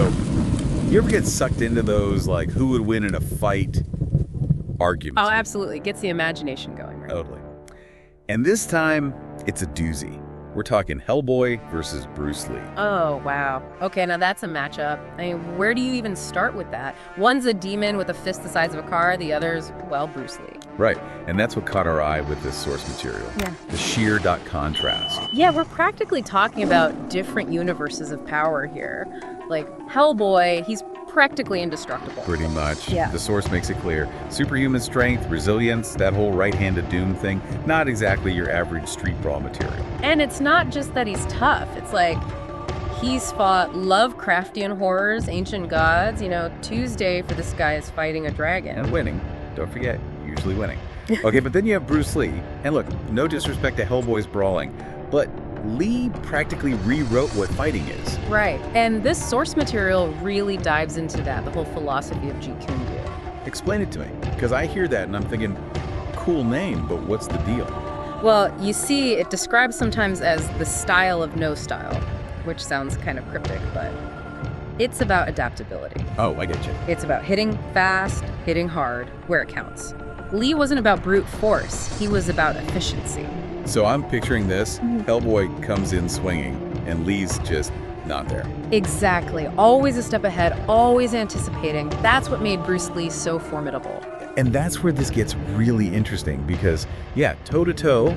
So, you ever get sucked into those, like, who would win in a fight arguments? Oh, absolutely. Gets the imagination going, right? Totally. And this time, it's a doozy. We're talking Hellboy versus Bruce Lee. Oh, wow. Okay, now that's a matchup. I mean, where do you even start with that? One's a demon with a fist the size of a car. The other's, well, Bruce Lee. Right, and that's what caught our eye with this source material. Yeah. The sheer contrast. Yeah, we're practically talking about different universes of power here. Like, Hellboy, he's practically indestructible. Pretty much. Yeah. The source makes it clear. Superhuman strength, resilience, that whole right-handed doom thing, not exactly your average street brawl material. And it's not just that he's tough. It's like he's fought Lovecraftian horrors, ancient gods. You know, Tuesday for this guy is fighting a dragon. And winning. Don't forget, usually winning. Okay, but then you have Bruce Lee. And look, no disrespect to Hellboy's brawling, but Lee practically rewrote what fighting is. Right. And this source material really dives into that, the whole philosophy of Jeet Kune Do. Explain it to me, because I hear that and I'm thinking, cool name, but what's the deal? Well, you see, it describes sometimes as the style of no style, which sounds kind of cryptic, but it's about adaptability. Oh, I get you. It's about hitting fast, hitting hard, where it counts. Lee wasn't about brute force. He was about efficiency. So I'm picturing this. Hellboy comes in swinging, and Lee's just not there. Exactly. Always a step ahead, always anticipating. That's what made Bruce Lee so formidable. And that's where this gets really interesting because, yeah, toe-to-toe,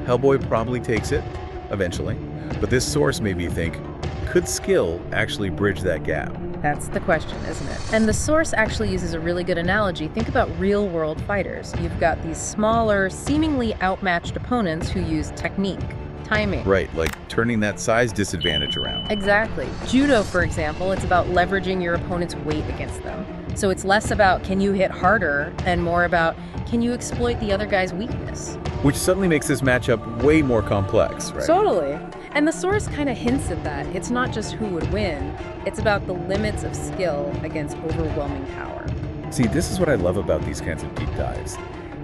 Hellboy probably takes it, eventually. But this source made me think, could skill actually bridge that gap? That's the question, isn't it? And the source actually uses a really good analogy. Think about real-world fighters. You've got these smaller, seemingly outmatched opponents who use technique, timing. Right, like turning that size disadvantage around. Exactly. Judo, for example, it's about leveraging your opponent's weight against them. So it's less about can you hit harder and more about can you exploit the other guy's weakness. Which suddenly makes this matchup way more complex, right? Totally. And the source kind of hints at that. It's not just who would win, it's about the limits of skill against overwhelming power. See, this is what I love about these kinds of deep dives.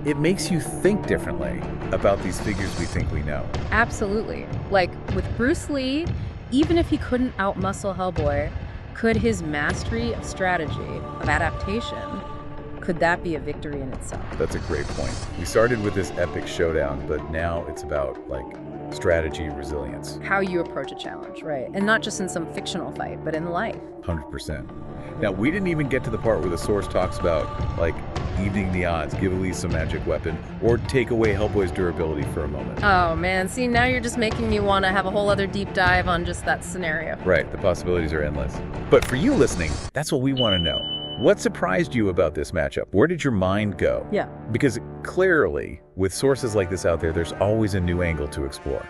It makes you think differently about these figures we think we know. Absolutely. Like with Bruce Lee, even if he couldn't outmuscle Hellboy, could his mastery of strategy, of adaptation, could that be a victory in itself? That's a great point. We started with this epic showdown, but now it's about, like, strategy, resilience. How you approach a challenge, right? And not just in some fictional fight, but in life. 100%. Now, we didn't even get to the part where the source talks about, like, evening the odds, give Elise some magic weapon, or take away Hellboy's durability for a moment. Oh man, see, now you're just making me want to have a whole other deep dive on just that scenario. Right, the possibilities are endless. But for you listening, that's what we want to know. What surprised you about this matchup? Where did your mind go? Yeah. Because clearly, with sources like this out there, there's always a new angle to explore.